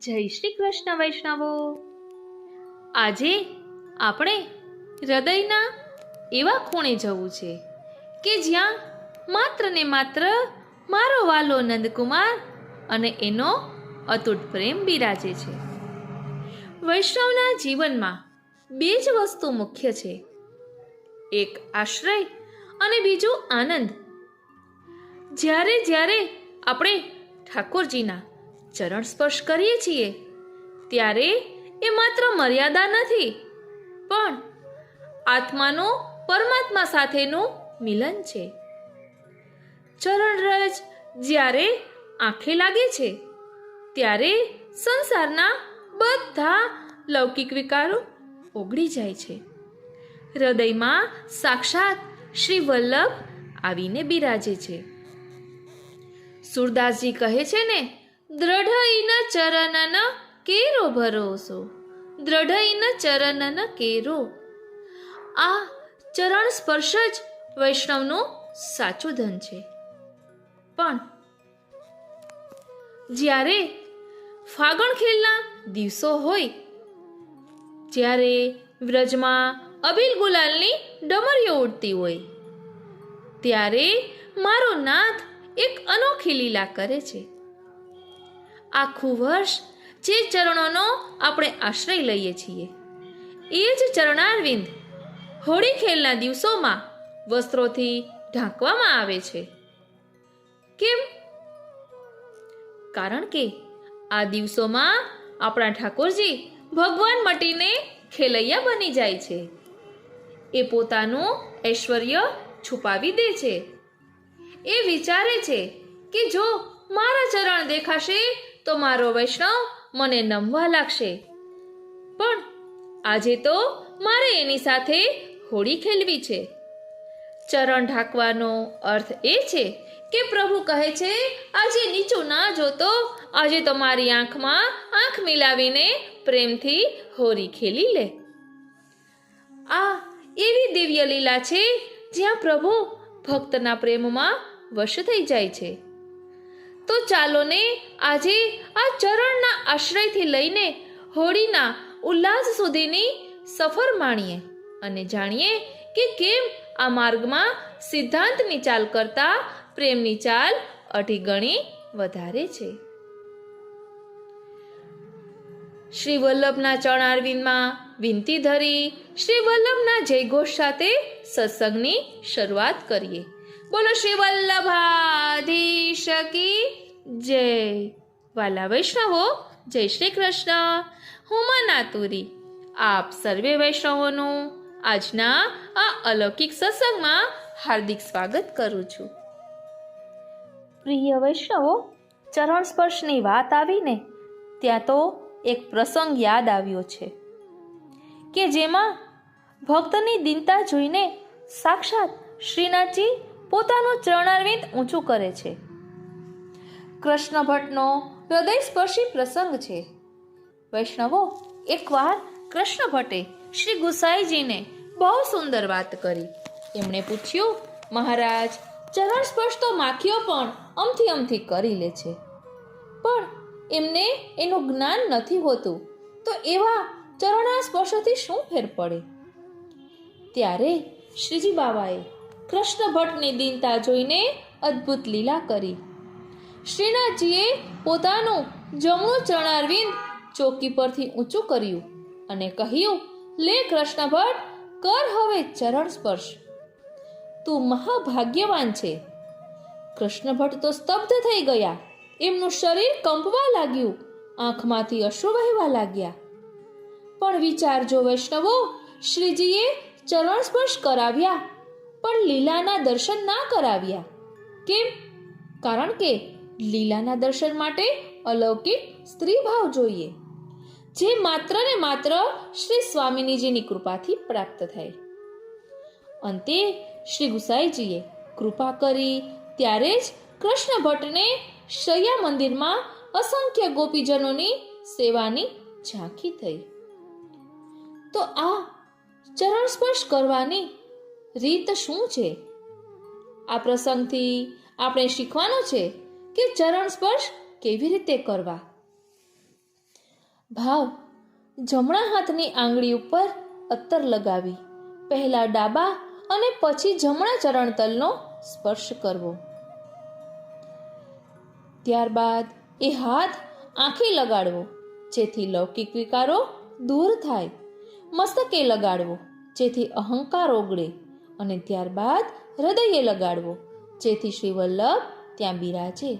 જય શ્રી કૃષ્ણ વૈષ્ણવો। આજે આપણે હૃદયના એવા ખૂણે જવું છે કે જ્યાં માત્ર ને માત્ર મારો વાલો નંદકુમાર અને એનો અતૂટ પ્રેમ બિરાજે છે। વૈષ્ણવના જીવનમાં બે જ વસ્તુ મુખ્ય છે, એક આશ્રય અને બીજું આનંદ। જ્યારે જ્યારે આપણે ઠાકોરજીના ચરણ સ્પર્શ કરીએ છીએ ત્યારે એ માત્ર મર્યાદા નથી, પણ આત્માનું પરમાત્મા સાથેનું મિલન છે। ચરણરજ જ્યારે આંખે લાગે છે ત્યારે સંસારના બધા લૌકિક વિકારો ઓગળી જાય છે। હૃદયમાં સાક્ષાત શ્રી વલ્લભ આવીને બિરાજે છે। સુરદાસજી કહે છે ને, દ્રઢઈન ચરનન કેરો ભરોસો, દ્રઢઈન ચરનન કેરો। આ ચરણ સ્પર્શ જ વૈષ્ણવનું સાચું ધન છે। પણ જ્યારે ફાગણ ખેલના દિવસો હોય, જ્યારે વ્રજમાં અબીલ ગુલાલની ડમરીઓ ઉડતી હોય, ત્યારે મારો નાથ એક અનોખી લીલા કરે છે। આખું વર્ષ જે ચરણોનો આપણે આશ્રય લઈએ છીએ એ જ ચરણારવિંદ હોળી ખેલના દિવસોમાં વસ્ત્રોથી ઢાંકવામાં આવે છે। કેમ? કારણ કે આ દિવસોમાં આપણા ઠાકોરજી ભગવાન મટીને ખેલૈયા બની જાય છે। એ પોતાનું ઐશ્વર્ય છુપાવી દે છે। એ વિચારે છે કે જો મારા ચરણ દેખાશે તો મારો વૈષ્ણવ મને નમવા લાગશે, પણ આજે તો મારે એની સાથે હોળી ખેલવી છે। ચરણ ઢાંકવાનો અર્થ એ છે કે પ્રભુ કહે છે, આજે નીચું ના જોતો, આજે તો મારી આંખમાં આંખ મિલાવીને પ્રેમથી હોળી ખેલી લે। આ એવી દિવ્ય લીલા છે જ્યાં પ્રભુ ભક્તના પ્રેમમાં વશ થઈ જાય છે। તો ચાલો ને આજે આ ચરણના આશ્રયથી લઈને હોળીના ઉલ્લાસ સુધીની સફર માણીએ અને જાણીએ કે કેમ આ માર્ગમાં સિદ્ધાંતની ચાલ કરતા પ્રેમની ચાલ અઢી ગણી વધારે છે। શ્રી વલ્લભના ચરણારવિંદમાં વિનતી ધરી શ્રી વલ્લભના જયઘોષ સાથે સત્સંગની શરૂઆત કરીએ। બોલો શ્રી વલ્લભાધીશ કી જય। વાલા વૈષ્ણવો, જય શ્રી કૃષ્ણ। હું મનાતુરી આપ સર્વે વૈષ્ણવોનું આજના આ અલૌકિક સત્સંગમાં હાર્દિક સ્વાગત કરું છું। પ્રિય વૈષ્ણવો, ચરણ સ્પર્શની વાત આવીને ત્યાં તો એક પ્રસંગ યાદ આવ્યો છે કે જેમાં ભક્તની દીનતા જોઈને સાક્ષાત શ્રીનાથજી પોતાનું ચરણારવિંદ ઊંચું કરે છે। કૃષ્ણ ભટ્ટનો હૃદયસ્પર્શી પ્રસંગ છે। વૈષ્ણવો, એકવાર કૃષ્ણ ભટ્ટે શ્રી ગુસાઈજીને બહુ સુંદર વાત કરી। એમણે પૂછ્યું, મહારાજ, ચરણ સ્પર્શ તો માખીઓ પણ અમથી અમથી કરી લે છે, પણ એમને એનું જ્ઞાન નથી હોતું, તો એવા ચરણના સ્પર્શથી શું ફેર પડે? ત્યારે શ્રીજી બાવાએ કૃષ્ણ ભટ્ટની દીનતા જોઈને અદ્ભુત લીલા કરી। શ્રીનાથજીએ પોતાનું જમણું ચરણારવિંદ ચોકી પરથી ઊંચું કર્યું અને કહ્યું, લે કૃષ્ણ ભટ્ટ, કર હવે ચરણ સ્પર્શ, તું મહાભાગ્યવાન છે। કૃષ્ણ ભટ્ટ તો સ્તબ્ધ થઈ ગયા। એમનું શરીર કંપવા લાગ્યું, આંખમાંથી અશ્રુ વહેવા લાગ્યા। પણ વિચારજો વૈષ્ણવો, શ્રીજીએ ચરણ સ્પર્શ કરાવ્યા પણ લીલાના દર્શન ના કરાવ્યા। કેમ? કારણ કે લીલાના દર્શન માટે અલૌકિક સ્ત્રી ભાવ જોઈએ, જે માત્ર ને માત્ર શ્રી સ્વામિનીજીની કૃપાથી પ્રાપ્ત થાય। અંતે શ્રી ગુસાઈજીએ કૃપા કરી ત્યારે જ કૃષ્ણ ભટ્ટને શૈયા મંદિરમાં અસંખ્ય ગોપીજનોની સેવાની ઝાંખી થઈ। તો આ ચરણ સ્પર્શ કરવાની રીત શું છે? આ પ્રસંગથી આપણે શીખવાનું છે કે ચરણ સ્પર્શ કેવી રીતે કરવા। ભાવ: જમણા હાથની આંગળી ઉપર અત્તર લગાવી પહેલા ડાબા અને પછી જમણા ચરણતલનો સ્પર્શ કરવો. ત્યારબાદ એ હાથ આંખે લગાડવો જેથી લૌકિક વિકારો દૂર થાય. મસ્તકે લગાડવો જેથી અહંકાર ઓગળે અને ત્યારબાદ હૃદયે લગાડવો જેથી શ્રી વલ્લભ ત્યાં બિરાજે.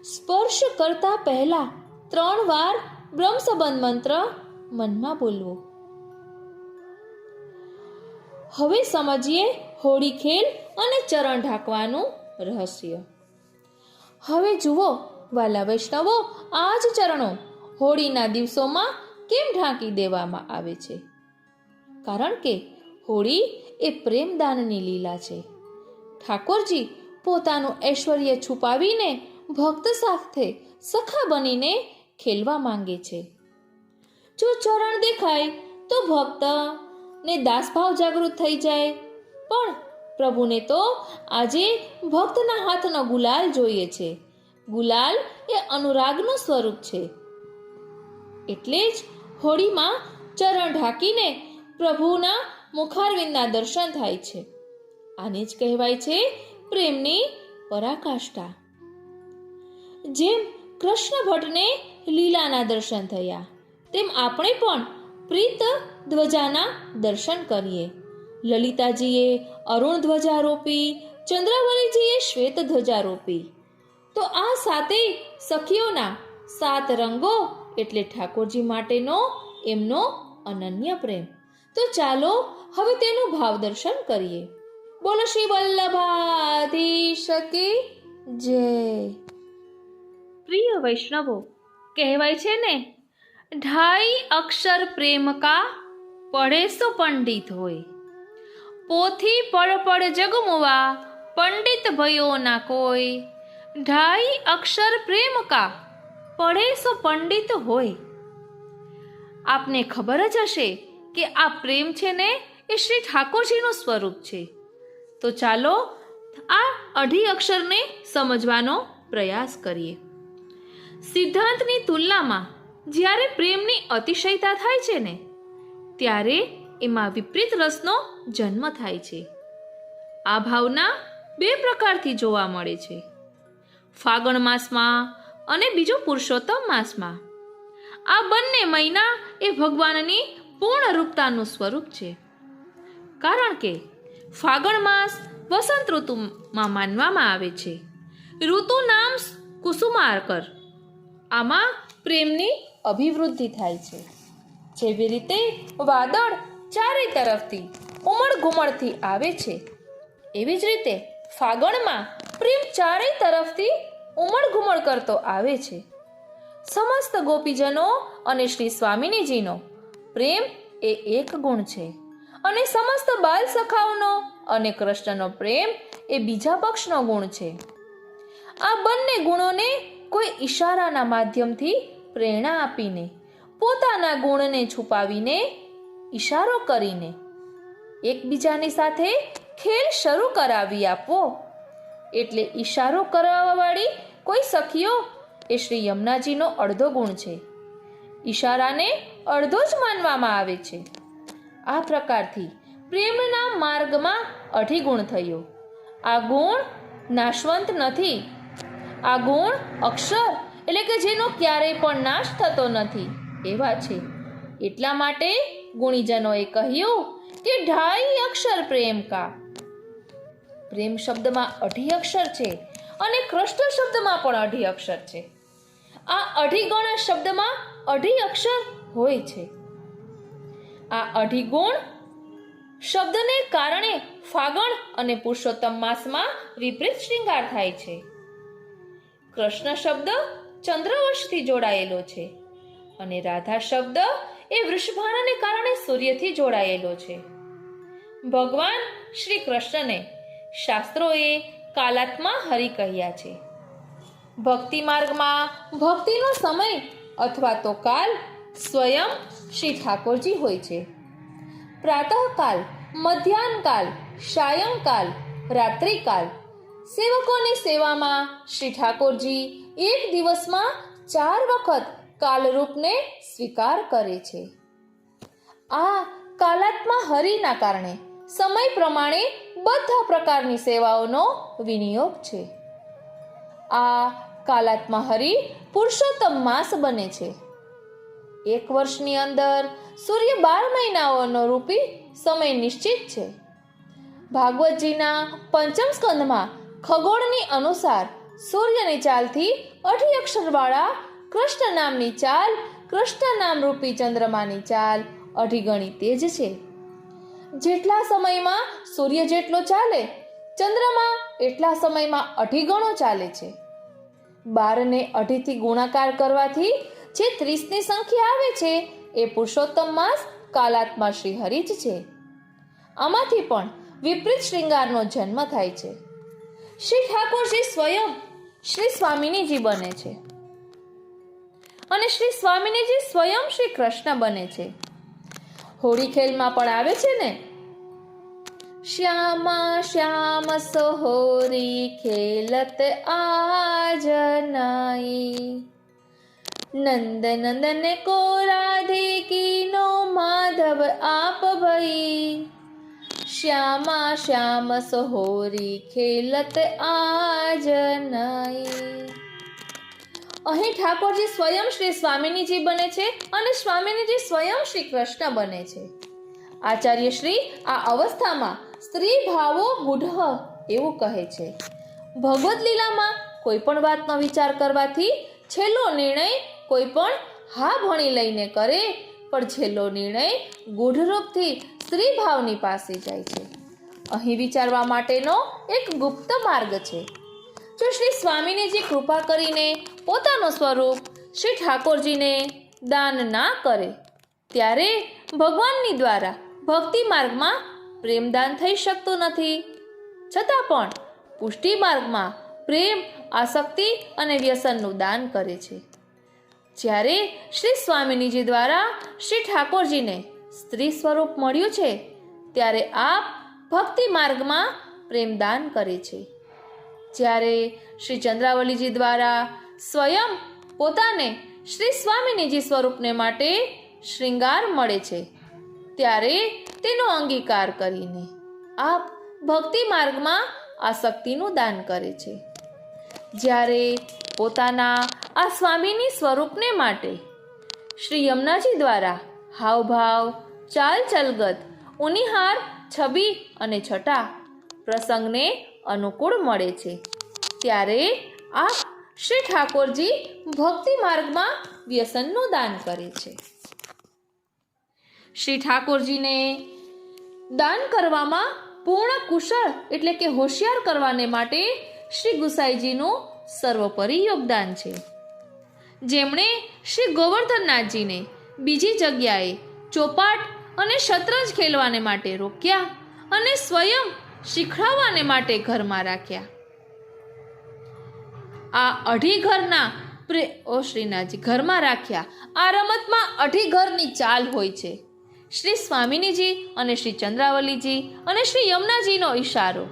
સ્પર્શ કરતા પહેલા 3 વાર બ્રહ્મ સંબંધ મંત્ર મનમાં બોલવો. હવે સમજીએ હોળી ખેલ અને ચરણ ઢાંકવાનું રહસ્ય. હવે જુઓ વાલા વૈષ્ણવો, આ જ ચરણો હોળીના દિવસોમાં કેમ ઢાંકી દેવામાં આવે છે? કારણ કે હોળી એ પ્રેમદાનની લીલા છે. ઠાકોરજી પોતાનું ઐશ્વર્ય છુપાવીને ભક્ત સાથે સખા બનીને ખેલવા માંગે છે. જો ચરણ દેખાય તો ભક્ત ને દાસભાવ જાગૃત થઈ જાય, પણ પ્રભુને તો આજે ભક્તના હાથનો ગુલાલ જોઈએ છે. ગુલાલ એ અનુરાગનું સ્વરૂપ છે. એટલે જ હોળીમાં ચરણ ઢાંકીને પ્રભુના મુખારવિંદના દર્શન થાય છે. આને જ કહેવાય છે પ્રેમની પરાકાષ્ઠા. જેમ કૃષ્ણ ભટ્ટને લીલાના દર્શન થયા, તેમ આપણે પણ પ્રીત ધ્વજાના દર્શન કરીએ. લલિતાજીએ અરુણ ધ્વજા રોપી, ચંદ્રાવલીજીએ શ્વેત ધ્વજા રોપી. તો આ સાતેય સખીઓના 7 રંગો એટલે ઠાકોરજી માટેનો એમનો અનન્ય પ્રેમ. તો ચાલો હવે તેનું ભાવ દર્શન કરીએ. બોલો શ્રી વલ્લભાધીશ કી જય. પ્રિય વૈષ્ણવો, કહેવાય છે ને, 2.5 અક્ષર પ્રેમ કા પढ़े સો પંડિત હોય. પોથી પડ પડ જગમુવા પંડિત ભયો ના કોઈ. 2.5 અક્ષર પ્રેમ કા પढ़े સો પંડિત હોય. આપને ખબર જ હશે કે આ પ્રેમ છે ને એ શ્રી ઠાકોરજીનું સ્વરૂપ છે. તો ચાલો આ 2.5 અક્ષરને સમજવાનો પ્રયાસ કરીએ. સિદ્ધાંતની તુલનામાં જ્યારે પ્રેમની અતિશયતા થાય છે ને, ત્યારે એમાં વિપરીત રસનો જન્મ થાય છે. આ ભાવના 2 પ્રકારથી જોવા મળે છે, ફાગણ માસમાં અને બીજો પુરુષોત્તમ માસમાં. આ બંને મહિના એ ભગવાનની પૂર્ણ રૂપતાનું સ્વરૂપ છે. કારણ કે ફાગણ માસ વસંત ઋતુમાં માનવામાં આવે છે. ઋતુ નામ કુસુમાર્કર. આમાં પ્રેમની અભિવૃદ્ધિ થાય છે. જેવી રીતે વાદળ ચારે તરફથી ઉમળ ઘુમળથી આવે છે, એવી જ રીતે ફાગણમાં પ્રેમ ચારે તરફથી ઉમળ ઘુમળ કરતો આવે છે. સમસ્ત ગોપીજનો અને શ્રી સ્વામિનીજીનો પ્રેમ એ એક ગુણ છે, અને સમસ્ત બાલ સખાઓનો અને કૃષ્ણનો પ્રેમ એ બીજા પક્ષનો ગુણ છે. આ બંને ગુણોને કોઈ ઈશારાના માધ્યમથી પ્રેરણા આપીને, પોતાના ગુણને છુપાવીને, ઈશારો કરીને એકબીજાની સાથે ખેલ શરૂ કરાવી આપવો. એટલે ઈશારો કરાવવાવાળી કોઈ સખીઓ એ શ્રી યમુનાજીનો અડધો ગુણ છે. ઈશારાને અડધો જ માનવામાં આવે છે. આ પ્રકારથી પ્રેમના માર્ગમાં 2.5 ગુણ થયો. આ ગુણ નાશવંત નથી. આ ગુણ અક્ષર એટલે કે જેનો ક્યારેય પણ નાશ થતો નથી એવા છે. એટલા માટે ગુણીજનોએ કહ્યું કે 2.5 અક્ષર પ્રેમ કા. પ્રેમ શબ્દમાં 2.5 અક્ષર છે અને કૃષ્ણ શબ્દમાં પણ 2.5 અક્ષર છે. આ 2.5 ગણા શબ્દમાં 2.5 અક્ષર હોય છે. આ 2.5 ગુણ શબ્દને કારણે ફાગણ અને પુરુષોત્તમ માસમાં વિપરીત શૃંગાર થાય છે. કૃષ્ણ શબ્દ ચંદ્રવંશથી જોડાયેલો છે અને રાધા શબ્દ એ વૃષભાને કારણે સૂર્યથી જોડાયેલો છે. ભગવાન શ્રી કૃષ્ણને શાસ્ત્રોએ કાલાત્મા હરિ કહ્યા છે. ભક્તિ માર્ગમાં ભક્તિનો સમય અથવા તો કાલ સ્વયં શ્રી ઠાકોરજી હોય છે. પ્રાતઃકાલ, મધ્યાહનકાલ, સાયંકાલ, રાત્રિકાલ સેવકોની સેવામાં શ્રી ઠાકોરજી એક દિવસમાં 4 વખત કાલરૂપને સ્વીકાર કરે છે. આ કાલાત્મા હરિના કારણે સમય પ્રમાણે બધા પ્રકારની સેવાઓનો વિનિયોગ છે. આ કાલાત્મા હરિ પુરુષોત્તમ માસ બને છે. એક વર્ષની અંદર સૂર્ય 12 મહિનાઓનો રૂપી સમય નિશ્ચિત છે. ભાગવતજીના પંચમ સ્કંદમાં ખગોળની અનુસાર સૂર્યની ચાલથી 8 અક્ષરવાળા કૃષ્ણ નામની ચાલ, કૃષ્ણ નામ રૂપી ચંદ્રમાની ચાલ 8 ગણી તેજ છે. જેટલા સમયમાં સૂર્ય જેટલો ચાલે, ચંદ્રમા એટલા સમયમાં 8 ગણો ચાલે છે. 12 ને 8 થી ગુણાકાર કરવાથી જે 30ની સંખ્યા આવે છે એ પુરુષોત્તમ માસ કાલાત્મા શ્રી હરિ જ છે. આમાંથી પણ વિપરીત શ્રૃંગારનો જન્મ થાય છે. શ્રી ઠાકોરજી સ્વયં શ્રી સ્વામિનીજી બને છે અને શ્રી સ્વામિનીજી સ્વયં શ્રી કૃષ્ણ બને છે. હોળી ખેલમાં પણ આવે છે ને, શ્યામા શ્યામ સોહોરી ખેલત આજ નાઈ, નંદ નંદન કો રાધે कीनो माधव आप भई, श्यामा श्याम सोहोरी खेलत आज नाई. અહીં ઠાકોરજી સ્વયં શ્રી સ્વામિનીજી બને છે અને સ્વામિનીજી સ્વયં શ્રી કૃષ્ણ બને છે. આચાર્ય શ્રી આ અવસ્થામાં સ્ત્રી ભાવો મૂઢ એવું કહે છે. ભગવદ્ લીલામાં કોઈ પણ વાતનો વિચાર કરવાથી છેલ્લો નિર્ણય કોઈ પણ હા ભણી લઈને કરે, પણ છેલ્લો નિર્ણય ગૂઢ રૂપથી સ્ત્રી ભાવની પાસે જાય છે. અહીં વિચારવા માટેનો એક ગુપ્ત માર્ગ છે. જો શ્રી સ્વામિનીજી કૃપા કરીને પોતાનું સ્વરૂપ શ્રી ઠાકોરજીને દાન ના કરે, ત્યારે ભગવાનની દ્વારા ભક્તિ માર્ગમાં પ્રેમદાન થઈ શકતું નથી. છતાં પણ પુષ્ટિ માર્ગમાં પ્રેમ, આસક્તિ અને વ્યસનનું દાન કરે છે. જ્યારે શ્રી સ્વામિનીજી દ્વારા શ્રી ઠાકોરજીને સ્ત્રી સ્વરૂપ મળ્યું છે, ત્યારે આપ ભક્તિ માર્ગમાં પ્રેમદાન કરે છે. જ્યારે શ્રી ચંદ્રાવલીજી દ્વારા સ્વયં પોતાને શ્રી સ્વામિનીજી સ્વરૂપને માટે શ્રૃંગાર મળે છે, ત્યારે તેનો અંગીકાર કરીને આપ ભક્તિ માર્ગમાં આસક્તિનું દાન કરે છે. જ્યારે પોતાના આ સ્વામીની સ્વરૂપને માટે શ્રી યમુનાજી દ્વારા હાવભાવ, ચાલ ચલગત, ઉનિહાર, છબી અને છટા પ્રસંગને અનુકૂળ મળે છે, ત્યારે આપ શ્રી ઠાકોરજી ભક્તિ માર્ગમાં વ્યસનનું દાન કરે છે. શ્રી ઠાકોરજીને દાન કરવામાં પૂર્ણ કુશળ એટલે કે હોશિયાર કરવાને માટે શ્રી ગુસાઈજીનું સર્વોપરી યોગદાન છે. જેમણે શ્રી ગોવર્ધનનાથજીને બીજી જગ્યાએ ચોપાટ અને શતરંજ ખેલવાને માટે રોક્યા અને સ્વયં શીખડાવવાને માટે ઘરમાં રાખ્યા. આ 8 ઘરના શ્રીનાથજી ઘરમાં રાખ્યા. આ રમતમાં 8 ઘરની ચાલ હોય છે. શ્રી સ્વામિનીજી અને શ્રી ચંદ્રાવલીજી અને શ્રી યમુનાજીનો ઈશારો.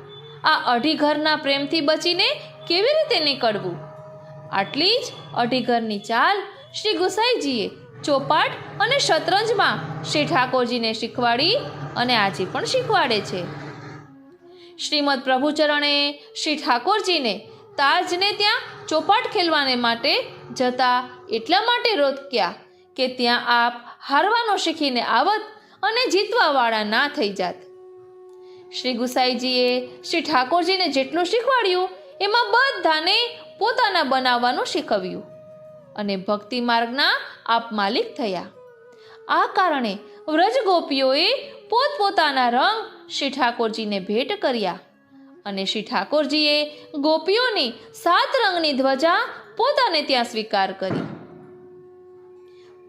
આ 8 ઘરના પ્રેમથી બચીને કેવી રીતે નીકળવું? આટલી જ 8 ઘરની ચાલ શ્રી ગુસાઈજીએ ચોપાટ અને શતરંજમાં શ્રી ઠાકોરજીને શીખવાડી અને આજે પણ શીખવાડે છે. શ્રીમદ પ્રભુચરણે શ્રી ઠાકોરજીને તાજને ત્યાં ચોપાટ ખેલવાને માટે જતા એટલા માટે રોક્યા કે ત્યાં આપ હારવાનું શીખીને આવત અને જીતવાવાળા ના થઈ જાત. શ્રી ગુસાઈજીએ શ્રી ઠાકોરજીને જેટલું શીખવાડ્યું એમાં બધાને પોતાના બનાવવાનું શીખવ્યું અને ભક્તિ માર્ગના આપ માલિક થયા. આ કારણે વ્રજ ગોપીઓએ પોતપોતાના રંગ શ્રી ઠાકોરજીને ભેટ કર્યા અને શ્રી ઠાકોરજીએ ગોપીઓની 7 રંગની ધ્વજા પોતાને ત્યાં સ્વીકાર કરી.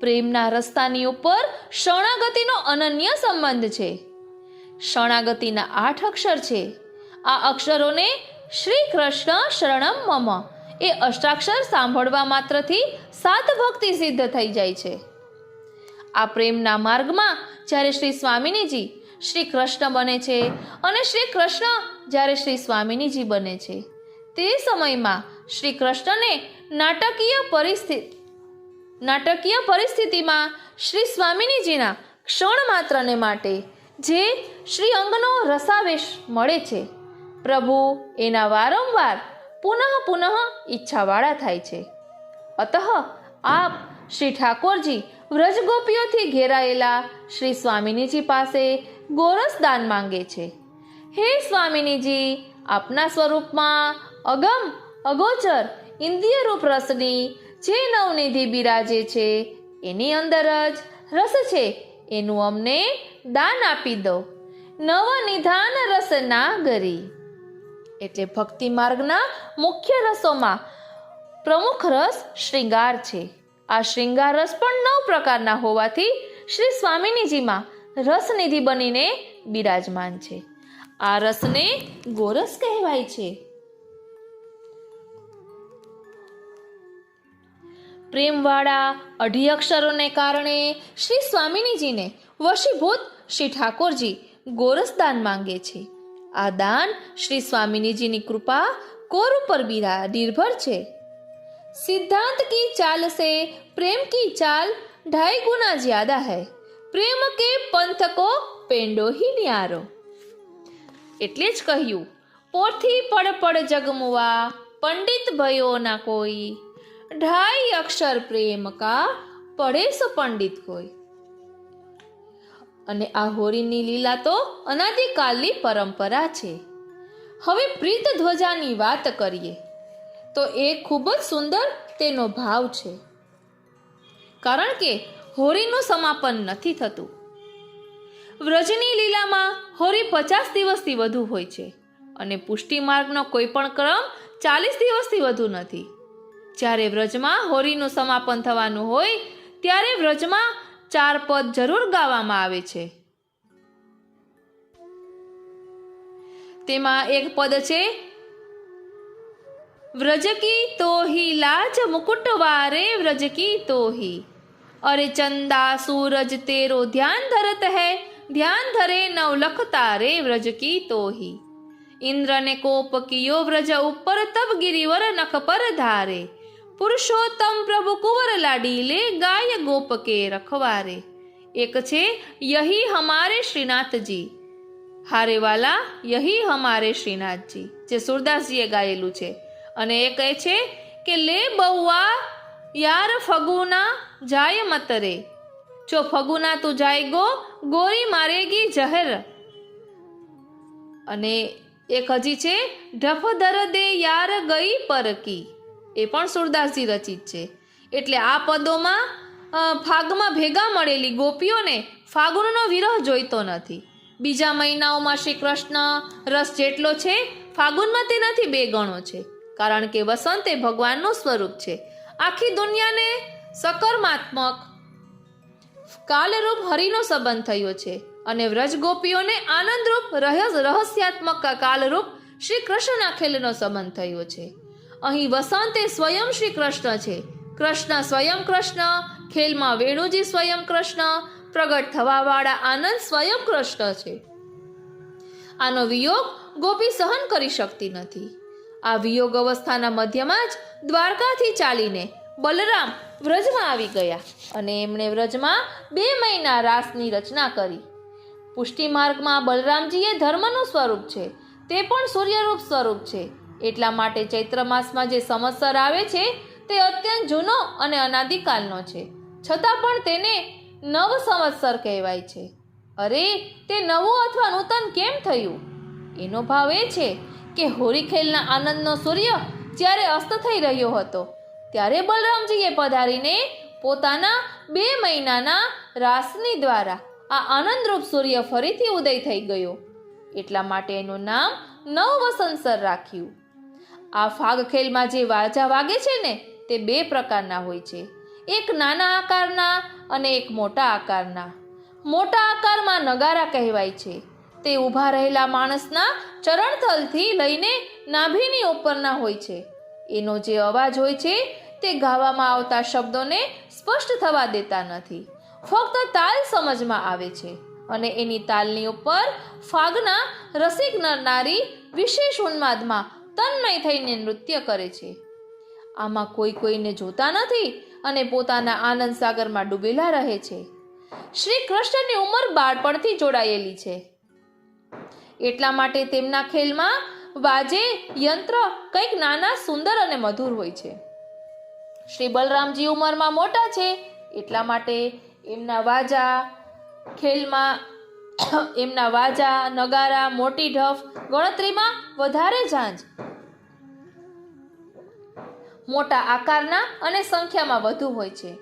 પ્રેમના રસ્તાની ઉપર શરણાગતિનો અનન્ય સંબંધ છે. શરણાગતિના 8 અક્ષર છે. આ અક્ષરોને શ્રી કૃષ્ણ શરણમ મમ એ અષ્ટાક્ષર સાંભળવા માત્રથી 7 ભક્તિ સિદ્ધ થઈ જાય છે. આ પ્રેમના માર્ગમાં જ્યારે શ્રી સ્વામિનીજી શ્રી કૃષ્ણ બને છે અને શ્રી કૃષ્ણ જ્યારે શ્રી સ્વામિનીજી બને છે, તે સમયમાં શ્રી કૃષ્ણને નાટકીય પરિસ્થિતિ નાટકીય પરિસ્થિતિમાં શ્રી સ્વામિનીજીના ક્ષણ માત્રને માટે જે શ્રી અંગનો રસાવેશ મળે છે, પ્રભુ એના વારંવાર પુનઃ પુનઃ ઈચ્છાવાળા થાય છે. અતઃ આપ શ્રી ઠાકોરજી વ્રજગોપીઓથી ઘેરાયેલા શ્રી સ્વામિનીજી પાસે ગોરસદાન માંગે છે. હે સ્વામિનીજી, આપના સ્વરૂપમાં અગમ અગોચર ઇન્દ્રિય રૂપ રસની જે નવનિધિ બિરાજે છે, એની અંદર જ રસ છે, એનું અમને દાન આપી દો. નવ નિધાન રસ ના ગરી. એટલે ભક્તિ માર્ગના મુખ્ય રસોમાં પ્રમુખ રસ શ્રૃંગાર છે. આ શ્રૃંગાર રસ પણ 9 પ્રકારના હોવાથી શ્રી સ્વામિનીજીમાં રસનિધિ બનીને બિરાજમાન છે. આ રસને ગોરસ કહેવાય છે. પ્રેમવાળા 18 અક્ષરોને કારણે શ્રી સ્વામિનીજીને વશીભૂત શ્રી ઠાકોરજી ગોરસદાન માંગે છે. આ દાન શ્રી સ્વામિનીજીની કૃપા કોર ઉપર નિર્ભર છે. सिद्धांत की चाल से प्रेम की चाल 2.5 गुना ज्यादा है. प्रेम के पंथ को पेंडो ही न्यारो. એટલે જ કહ્યું, પોથી પડ પડ જગમુવા પંડિત ભયો ના કોઈ, 2.5 અક્ષર પ્રેમ કા પડે સો પંડિત કોઈ. અને આ હોરીની લીલા તો અનાદિકાલની પરંપરા છે. હવે પ્રીત ધ્વજાની વાત કરીએ તો એ ખૂબ જ સુંદર તેનો ભાવ છે. કારણ કે હોરીનું સમાપન નથી થતું. વ્રજની લીલામાં હોરી 50 દિવસથી વધુ હોય છે અને પુષ્ટિ માર્ગનો કોઈ પણ ક્રમ 40 દિવસથી વધુ નથી. જ્યારે વ્રજમાં હોરીનું સમાપન થવાનું હોય ત્યારે વ્રજમાં 4 પદ જરૂર ગાવામાં આવે છે. તેમાં એક પદ છે, व्रज की तो ही लाज मुकुट वारे व्रज की तो ही, अरे चंदा सूरज तेरो ध्यान धरत है, ध्यान धरे नवलख तारे व्रज की तो ही. इंद्र ने कोप कियो व्रज ऊपर तब गिरिवर नख पर धारे, पुरुषोत्तम प्रभु कुंवर लाडीले गाय गोप के रखवारे. एक छे यही हमारे श्रीनाथ जी, हारे वाला यही हमारे श्रीनाथ जी, જે સુરદાસજીએ ગાયેલું છે. અને એ કહે છે કે લે બહુઆ યાર ફગુના જાય મતરે, જો ફગુના તું જાય ગો ગોરી મારેગી જહેર. અને એક હજી છે ઢફ દર દે યાર ગઈ પરકી, એ પણ સુરદાસજી રચિત છે. એટલે આ પદોમાં ફાગમાં ભેગા મળેલી ગોપીઓને ફાગુનનો વિરહ જોઈતો નથી. બીજા મહિનાઓમાં શ્રી કૃષ્ણ રસ જેટલો છે, ફાગુનમાં તેનાથી 2 ગણો છે. કારણ કે વસંત એ ભગવાનનું સ્વરૂપ છે. આખી દુનિયાને સકર્માત્મક કાલરૂપ હરિનો સંબંધ થયો છે અને વ્રજ ગોપીઓને આનંદરૂપ રહસ્યાત્મક કાલરૂપ શ્રી કૃષ્ણના ખેલનો સંબંધ થયો છે. અહીં વસંત એ સ્વયં શ્રી કૃષ્ણ છે, કૃષ્ણ સ્વયં કૃષ્ણ, ખેલમાં વેણુજી સ્વયં કૃષ્ણ, પ્રગટ થવાવાળા આનંદ સ્વયં કૃષ્ણ છે. આનો વિયોગ ગોપી સહન કરી શકતી નથી. આ વિયોગ અવસ્થાના મધ્યમાં જ દ્વારકાથી ચાલીને બલરામ વ્રજમાં આવી ગયા અને એમણે વ્રજમાં 2 મહિના રાસની રચના કરી. પુષ્ટિ માર્ગમાં બલરામજી એ ધર્મનું સ્વરૂપ છે, તે પણ સૂર્યરૂપ સ્વરૂપ છે. એટલા માટે ચૈત્ર માસમાં જે સંવત્સર આવે છે તે અત્યંત જૂનો અને અનાદિકાલનો છે, છતાં પણ તેને નવ સંવત્સર કહેવાય છે. અરે, તે નવું અથવા નૂતન કેમ થયું? એનો ભાવ એ છે કે હોરીખેલના આનંદનો સૂર્ય જ્યારે અસ્ત થઈ રહ્યો હતો ત્યારે બલરામજીએ પધારીને પોતાના 2 મહિનાના રાસની દ્વારા આ આનંદરૂપ સૂર્ય ફરીથી ઉદય થઈ ગયો. એટલા માટે એનું નામ નવ વસંતસર રાખ્યું. આ ફાગખેલમાં જે વાજા વાગે છે ને તે 2 પ્રકારના હોય છે, એક નાના આકારના અને એક મોટા આકારના. મોટા આકારમાં નગારા કહેવાય છે. તે ઊભા રહેલા માણસના ચરણતલથી લઈને નાભીની ઉપરના હોય છે. એનો જે અવાજ હોય છે તે ગાવામાં આવતા શબ્દોને સ્પષ્ટ થવા દેતા નથી, ફક્ત તાલ સમજમાં આવે છે અને એની તાલની ઉપર ફાગના રસિક નરનારી વિશેષ ઉન્માદમાં તન્મય થઈને નૃત્ય કરે છે. આમાં કોઈ કોઈને જોતા નથી અને પોતાના આનંદ સાગરમાં ડૂબેલા રહે છે. શ્રી કૃષ્ણની ઉંમર બાળપણથી જોડાયેલી છે, એટલા માટે તેમના ખેલમાં વાજે યંત્ર કંઈક નાના, સુંદર અને મધુર હોય છે. શ્રી બલરામજી ઉંમરમાં મોટા છે, એટલા માટે એમના વાજા, નગારા, મોટી ઢફ ગણતરીમાં વધારે ઝાંઝ, મોટા આકારના અને સંખ્યામાં વધુ હોય છે.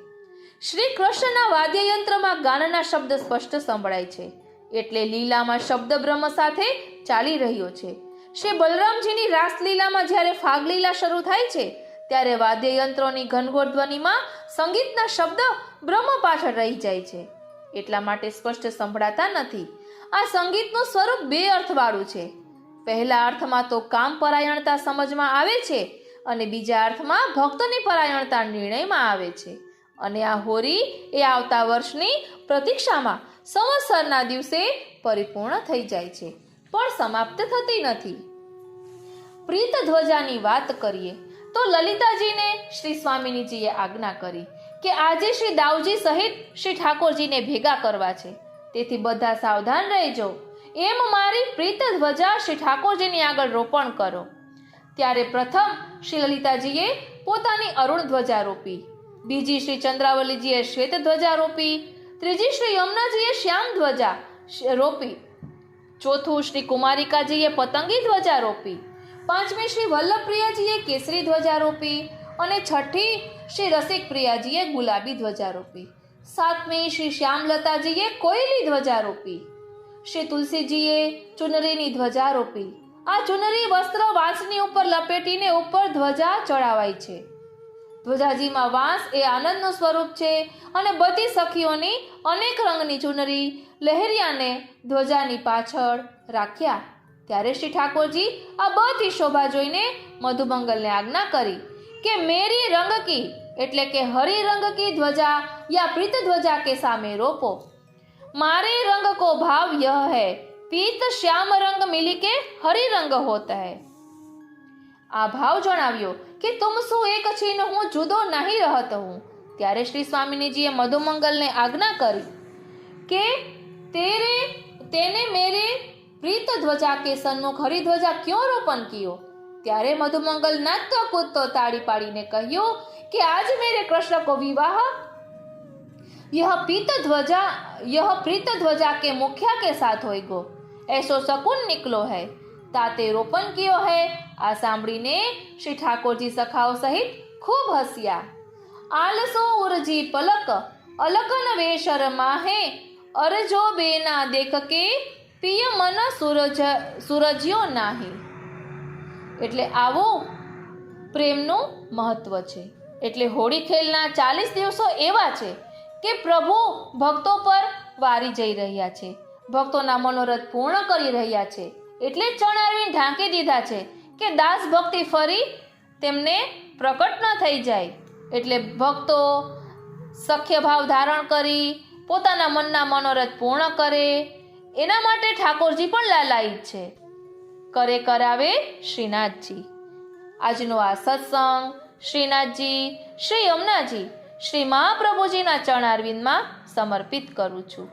શ્રી કૃષ્ણના વાદ્યયંત્રમાં ગાનના શબ્દ સ્પષ્ટ સંભળાય છે, એટલે લીલામાં શબ્દ બ્રહ્મ સાથે ચાલી રહ્યો છે. શ્રી બલરામજીની રાસલીલામાં જ્યારે ફાગલીલા શરૂ થાય છે, ત્યારે વાદ્યયંત્રોની ઘનઘોર ધ્વનિમાં સંગીતના શબ્દ બ્રહ્મ પાછળ રહી જાય છે, એટલા માટે સ્પષ્ટ સંભળાતા નથી. આ સંગીતનું સ્વરૂપ બે અર્થવાળું છે. પહેલા અર્થમાં તો કામ પરાયણતા સમજમાં આવે છે અને બીજા અર્થમાં ભક્તની પરાયણતા નિર્ણયમાં આવે છે. અને આ હોરી એ આવતા વર્ષની પ્રતીક્ષામાં સંવત્સરના દિવસે પરિપૂર્ણ થઈ જાય છે, પણ સમાપ્ત થતી નથી. પ્રીત ધ્વજાની વાત કરીએ તો લલિતાજીને શ્રી સ્વામિનીજીએ આજ્ઞા કરી કે આજે શ્રી દાઉજી સહિત શ્રી ઠાકોરજીને ભેગા કરવા છે, તેથી બધા સાવધાન રહેજો. એમ મારી પ્રીત ધ્વજા શ્રી ઠાકોરજીની આગળ રોપણ કરો. ત્યારે પ્રથમ શ્રી લલિતાજીએ પોતાની અરુણ ધ્વજા રોપી, બીજી શ્રી ચંદ્રાવલીજીએ શ્વેત ધ્વજા રોપી, ત્રીજી શ્રી યમુનાજીએ શ્યામ ધ્વજા રોપી, ચોથું શ્રી કુમારિકાજીએ પતંગી ધ્વજા રોપી, પાંચમી શ્રી વલ્લભપ્રિયાજીએ કેસરી ધ્વજા રોપી અને છઠ્ઠી શ્રી રસિકપ્રિયાજીએ ગુલાબી ધ્વજા રોપી, સાતમી શ્રી શ્યામલતાજીએ કોયલી ધ્વજા રોપી, શ્રી તુલસીજીએ ચુનરીની ધ્વજા રોપી. આ ચુનરી વસ્ત્ર વાંસની ઉપર લપેટીને ઉપર ધ્વજા ચડાવાય છે. ધ્વજાજીમાં વાંસ એ આનંદનું સ્વરૂપ છે અને બધી સખીઓની અનેક રંગની ચુનરી લહેરિયાને ધ્વજાની પાછળ રાખ્યા. ત્યારે શ્રી ઠાકોરજી આ બધી શોભા જોઈને મધુમંગલને આજ્ઞા કરી કે મેરી રંગ કી એટલે કે હરી રંગ કી ધ્વજા યા પ્રીત ધ્વજા કે સામે રોપો. મારે રંગ કો ભાવ यह है, पीत श्याम रंग मिली के हरी रंग होता है. આ ભાવ જણાવ્યો કે તુમ શું એક છીન હું જુદો નહીં રહત હું. ત્યારે શ્રી સ્વામિનીજીએ મધુમંગલને આજ્ઞા કરી કે તેને મેરે प्रीत ध्वजा के सन्मुख हरी ध्वजा क्यों रोपण कियो. ત્યારે મધુમંગલ નાચતો કૂદતો તાળી પાડીને કહ્યું કે आज मेरे कृष्ण को विवाह यह प्रीत ध्वजा के मुखिया के साथ होएगो, ऐसो शकुन निकलो है, ताते रोपण कियो है. આ સાંભળીને શ્રી ઠાકોરજી સખાઓ સહિત ખૂબ હસ્યા. આલસો ઉરજી પલક અલકન વેશર માહે અરજો બેના દેખ કે પિય મન સૂરજ્યો નાહી. એટલે આવું પ્રેમનું મહત્વ છે. એટલે હોળી ખેલના 40 દિવસો એવા છે કે પ્રભુ ભક્તો પર વારી જઈ રહ્યા છે, ભક્તોના મનોરથ પૂર્ણ કરી રહ્યા છે. એટલે જ ચણારવીને ઢાંકી દીધા છે કે દાસ ભક્તિ ફરી તેમને પ્રકટ ન થઈ જાય. એટલે ભક્તો સખ્ય ભાવ ધારણ કરી પોતાના મનના મનોરથ પૂર્ણ કરે, એના માટે ઠાકોરજી પણ લાલાયિત છે. કરે કરાવે શ્રીનાથજી. આજનો આ સત્સંગ શ્રીનાથજી, શ્રી યમુનાજી, શ્રી મહાપ્રભુજીના ચરણારવિંદમાં સમર્પિત કરું છું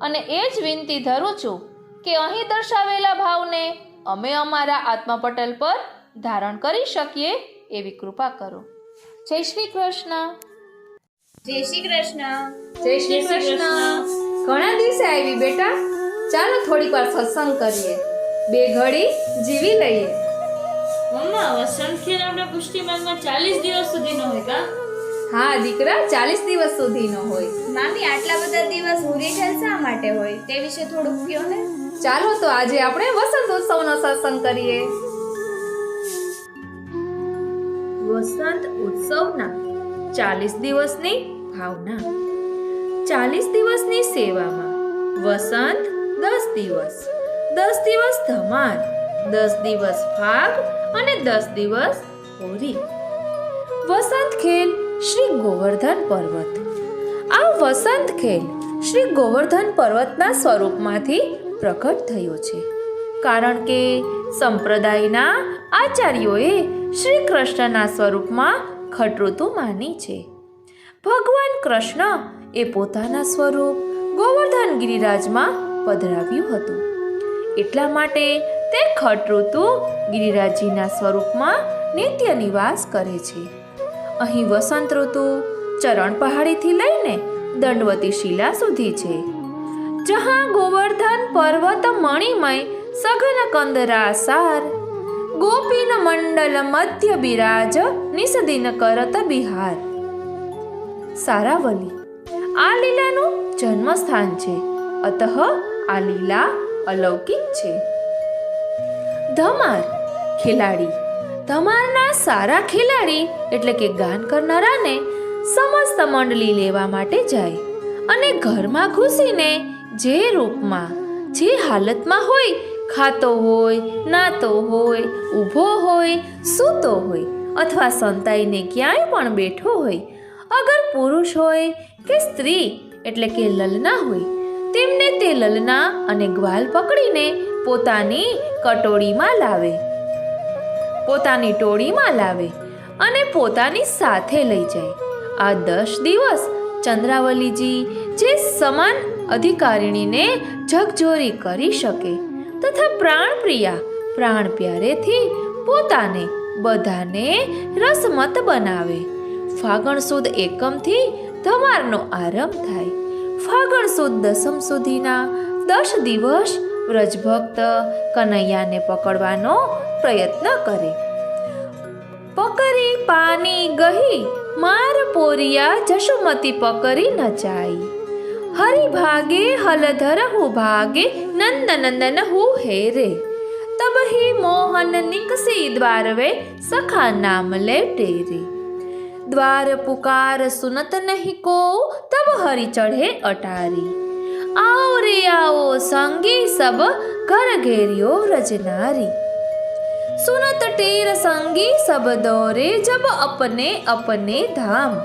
અને એ જ વિનંતી ધરું છું કે અહીં દર્શાવેલા ભાવને અમે અમારા આત્મપટલ પર ધારણ કરી શકીએ એવી કૃપા કરો. જય શ્રી કૃષ્ણ. જય શ્રી કૃષ્ણ. જય શ્રી કૃષ્ણ. ઘણા દિવસે આવી બેટા, ચાલો થોડીક વાર સત્સંગ કરીએ, બે ઘડી જીવી લઈએ. મમ્મા, વસંત ખેલ આપણા પુષ્ટિ માર્ગમાં 40 દિવસ સુધીનો હોય કા? હા દીકરા, 40 દિવસ સુધીનો હોય. મામી, આટલા બધા દિવસ હોળી ખેલ શા માટે હોય તે વિશે થોડુંક કહો ને. ચાલો તો આજે આપણે વસંત ઉત્સવનો સત્સંગ કરીએ. વસંત ઉત્સવના 40 દિવસની ભાવના. 40 દિવસની સેવામાં વસંત 10 દિવસ, 10 દિવસ ધમાર, 10 દિવસ ફાગ અને 10 દિવસ હોળી. વસંત ખેલ શ્રી ગોવર્ધન પર્વત. આ વસંત ખેલ શ્રી ગોવર્ધન પર્વતના સ્વરૂપમાંથી પ્રકટ થયો છે, કારણ કે સંપ્રદાયના આચાર્યોએ શ્રી કૃષ્ણના સ્વરૂપમાં ખટઋતુ માની છે. ભગવાન કૃષ્ણ એ પોતાના સ્વરૂપ ગોવર્ધન ગિરિરાજમાં પધરાવ્યું હતું. એટલા માટે તે ખટઋતુ ગિરિરાજજીના સ્વરૂપમાં નિત્ય નિવાસ કરે છે. અહીં વસંત ઋતુ ચરણ પહાડીથી લઈને દંડવતી શિલા સુધી છે. જહાં ગોવર્ધન પર્વત મણિમય સઘન કંદરાસાર ગોપીન મંડલ મધ્ય બિરાજ નિસદિન કરત બિહાર. સારાવલી આ લીલાનું જન્મસ્થાન છે. અતઃ આ લીલા અલૌકિક છે. ધમાર ખેલાડી. ધમારના સારા ખેલાડી એટલે કે ગાન કરનારાને સમસ્ત મંડળી લેવા માટે જાય અને ઘરમાં ઘૂસીને જે રૂપમાં જે હાલતમાં હોય, ખાતો હોય, નાતો હોય, ઊભો હોય, સૂતો હોય અથવા સંતાઈને ક્યાંય પણ બેઠો હોય, અગર પુરુષ હોય કે સ્ત્રી એટલે કે લલના હોય, તેમને તે લલના અને ગ્વાલ પકડીને પોતાની કટોળીમાં લાવે, પોતાની ટોળીમાં લાવે અને પોતાની સાથે લઈ જાય. આ 10 દિવસ ચંદ્રાવલીજી જે સમાન અધિકારીણીને જગજોરી કરી શકે તથા પ્રાણપ્રિયા પ્રાણ પ્યારેથી પોતાને બધાને રસમત બનાવે. ફાગણ સુદ એકમથી ધમારનો આરંભ થાય. ફાગણ સુદ દસમ સુધીના 10 દિવસ વ્રજભક્ત કનૈયાને પકડવાનો પ્રયત્ન કરે. પકરી પાની ગહી માર પોરિયા જશુમતી પકરી નચાઈ. હરિ ભાગે હલધર હું ભાગે નંદ નંદન હું હેરે. તબ ही मोहन निकसी द्वारवे सखा नाम ले टेरे. द्वार पुकार सुनत नहीं को तब हरि चढ़े अटारी. आओ रे आओ संगी सब घर घेरियो रजनारी. सुनत टेर संगी सब दौरे जब अपने अपने धाम.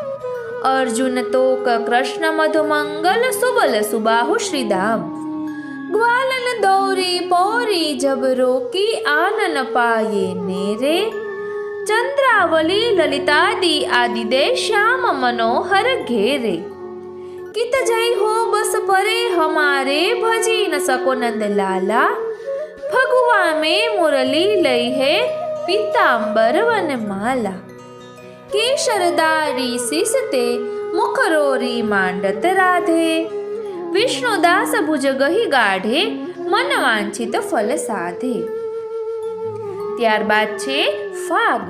अर्जुन तोक कृष्ण मधुमंगल सुबल सुबाहु श्रीधाम. ग्वालन दौरी पौरी जब रोकी आनन पाये नेरे. चंद्रावली ललितादि आदि दे श्याम मनोहर घेरे. कित जय हो बस परे हमारे भजी न सको नंद लाला. भगवा में मुरली लई है पीतांबर वन माला. केशरदारी सीसते मुखरोरी मांडत राधे. विष्णुदास भुज गही गाढ़े मन वांछित फल साधे. ત્યારબાદ છે ફાગ.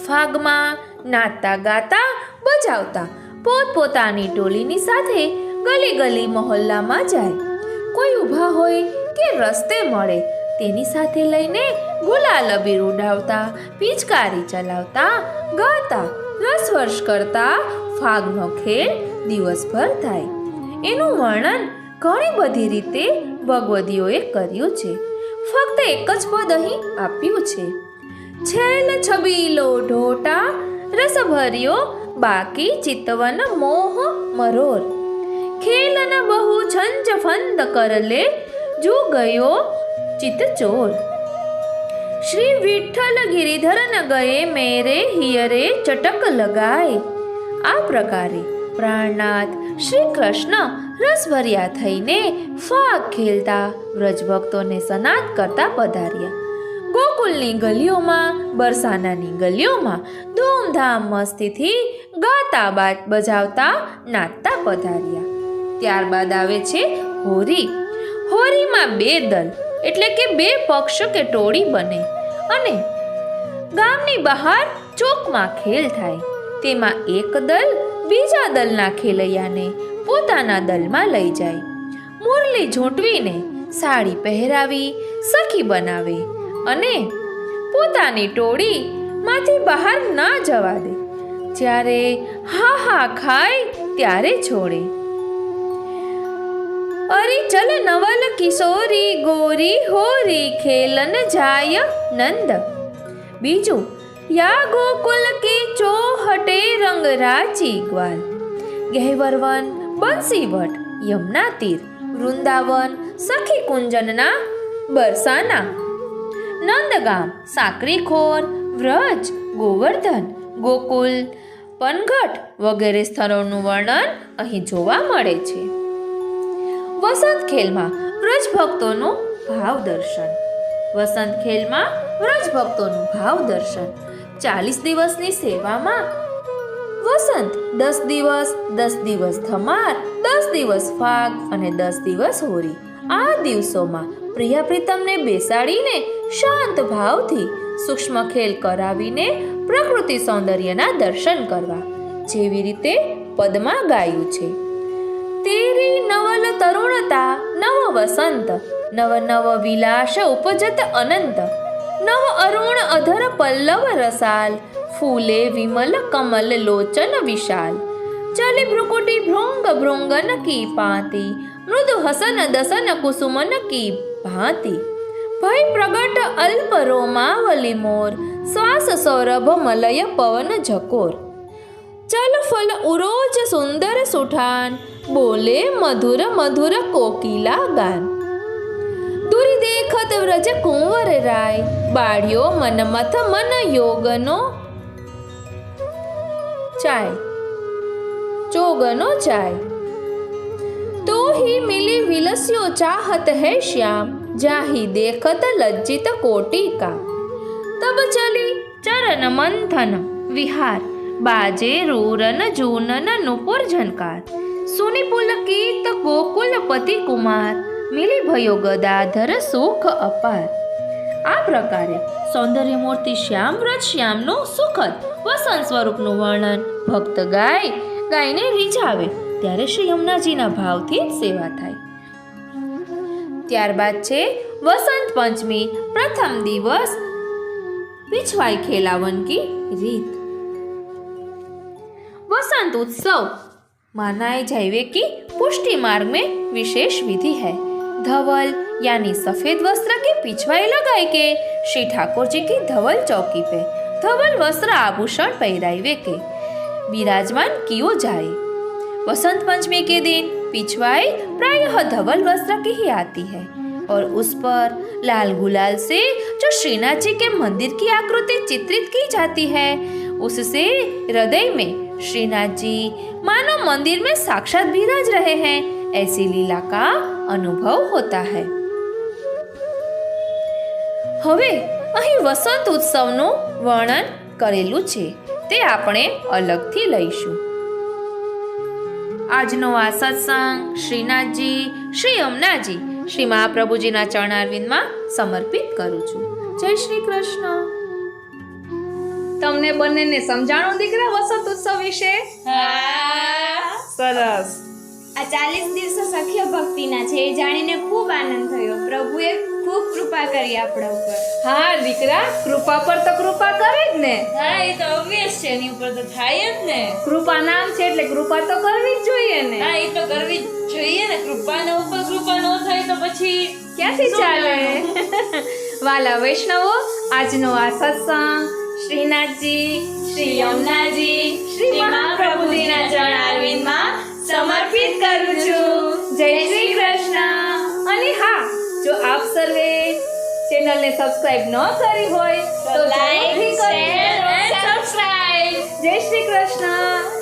ફાગમાં નાચતા ગાતા બજાવતા પોતપોતાની ટોળીની સાથે ગલી ગલી મહોલ્લામાં જાય. કોઈ ઊભા હોય કે રસ્તે મળે તેની સાથે લઈને ગુલાલ અબીર ઉડાવતા, પિચકારી ચલાવતા, ગાતા, રસવર્ષ કરતા ફાગનો ખેલ દિવસભર થાય. એનું વર્ણન ઘણી બધી રીતે ભગવદીઓએ કર્યું છે. ફક્ત એક જ પદ અહીં આપ્યું છે. છેલ છબીલો ઢોટા રસ ભર્યો બાકી ચિતવન મોહ મરોર. ખેલન બહુ છંજ ફંદ કરલે જુ ગયો ચિત ચોર. શ્રી વિઠ્ઠલ ગિરિધર ન ગયે મેરે હિયરે ચટક લગાય. આ પ્રકારે પ્રાણનાથ શ્રી કૃષ્ણ રસભર્યા થઈને ફાગ ખેલતા વ્રજભક્તોને સનાદ કરતા પધાર્યા. ગોકુલની ગલીઓમાં, બરસાનાની ગલીઓમાં ધૂમધામ મસ્તીથી ગાતા બજાવતા નાચતા પધાર્યા. ત્યારબાદ આવે છે હોરી. હોરીમાં 2 દલ એટલે કે 2 પક્ષ કે ટોળી બને અને ગામની બહાર ચોકમાં ખેલ થાય. તેમાં એક દલ બીજા દલના ખેલૈયાને પોતાના દલમાં લઈ જાય. મુરલી ઝૂંટવીને સાડી પહેરાવી સખી બનાવે અને પોતાની ટોળી માંથી બહાર ના જવા દે. જ્યારે હા હા ખાય ત્યારે છોડે. અરી ચલ નવલ કિશોરી ગોરી હોરી ખેલન જાય નંદ. બીજું યા ગોકુલ કી ચોહટે રંગ રાચી ગ્વાલ. ગહેવરવન, બંસીવટ, યમુના તીર, વૃંદાવન, સખી કુંજનના બરસાના, નંદગામ, સાકરીખોર, વ્રજ, ગોવર્ધન, ગોકુલ, પનઘટ વગેરે સ્થળોનું વર્ણન અહીં જોવા મળે છે. વસંત ખેલમાં વ્રજ ભક્તોનું ભાવ દર્શન. વસંત ખેલમાં વ્રજ ભક્તોનું ભાવ દર્શન. 40 દિવસની સેવામાં વસંત 10 દિવસ, 10 દિવસ ધમાર, 10 દિવસ ફાગ અને 10 દિવસ હોળી. આ દિવસોમાં પ્રિય પ્રીતમને બેસાડીને શાંત ભાવથી સૂક્ષ્મ ખેલ કરાવીને પ્રકૃતિ સૌંદર્યના દર્શન કરવા, જેવી રીતે પદમાં ગાયું છે. તેરી નવલ તરુણતા નવ વસંત, નવ નવ વિલાસ ઉપજત અનંત, નવ અરુણ અધર પલ્લવ રસાલ, ફૂલે વિમલ કમલ લોચન વિશાલ, ચલી ભ્રુકુટી ભૃંગ ભૃંગન કી પાતિ, મૃદુ હસન દસન કુસુમન કી ભાંતિ, ભય પ્રગટ અલ્પ રોમાવલી મોર, શ્વાસ સૌરભ મલય પવન ઝકોર, ચલ ફલ ઉરોજ સુંદર સુઠાન, બોલે મધુર મધુર કોકિલા ગાન, દુરી દેખત વ્રજ કુંવર રાય, બાળ્યો મનમથ મન યોગનો ચાય, ચોગનો ચાય, तो ही मिली विलस्यो चाहत है श्याम, जाही देखत लज्जित कोटि का, तब चली चरण मंथन विहार, बाजे रूरन जूनन नुपुर झनकार, सुनि पुलकित गोकुलपति कुमार, मिली भयो गदाधर सुख अपार. આ પ્રકારે સૌંદર્ય મૂર્તિ શ્યામ વ્રજ શ્યામનું સુખદ વસંત સ્વરૂપનું વર્ણન ભક્ત ગાયને રીઝાવે ત્યારે શ્રી યમુનાજીના ભાવથી જ સેવા થાય. ત્યારબાદ છે વસંત પંચમી, પ્રથમ દિવસ पिछवाई खेलावन की रीत. वसंत उत्सव मनाए जाए की पुष्टि मार्ग में विशेष विधि है. धवल यानी सफेद वस्त्र की पिछवाई लगाए के श्री ठाकुर जी की धवल चौकी पे धवल वस्त्र आभूषण पहरावे के विराजमान कियो जाए. वसंत पंचमी के दिन पिछवाई प्रायः धवल वस्त्र की ही आती है और उस पर लाल गुलाल से जो श्रीनाथ जी के मंदिर की आकृति चित्रित की जाती है, उससे हृदय में श्रीनाथ जी मानो मंदिर में साक्षात विराज रहे हैं ऐसी लीला का अनुभव होता है. હવે અહીં વસંત ઉત્સવનું વર્ણન કરેલું છે તે આપણે અલગથી લઈશું. આજનો આ સત્સંગ શ્રીનાથજી, શ્રી યમુનાજી, શ્રી મહાપ્રભુજીના ચરણારવિંદમાં સમર્પિત કરું છું. જય શ્રી કૃષ્ણ. તમને બંનેને સમજાણું દીકરા વસંત ઉત્સવ વિશે? સરસ. આ 40 દિવસો સખ્ય ભક્તિના છે એ જાણીને ખૂબ આનંદ થયો. પ્રભુએ ખૂબ કૃપા કરી આપણા ઉપર. હા દીકરા, કૃપા પર તો કૃપા કરે જ ને. હા, એ તો obvious છે, એની ઉપર તો થાય જ ને. કૃપા નામ છે એટલે કૃપા તો કરવી જ જોઈએ ને. હા, એ તો કરવી જ જોઈએ ને. કૃપાના ઉપર કૃપા ન થાય તો પછી ક્યાંથી ચાલે? વાલા વૈષ્ણવો, આજનો આ સત્સંગ શ્રીનાથજી, શ્રી યમુનાજી, શ્રી મહાપ્રભુજીના ચરણારવિંદમાં સમર્પિત કરું છું. જય શ્રી કૃષ્ણ. અને હા, જો આપ સર્વે ચેનલને સબસ્ક્રાઇબ ન કરી હોય તો લાઈક, શેર અને સબસ્ક્રાઇબ. જય શ્રી કૃષ્ણ.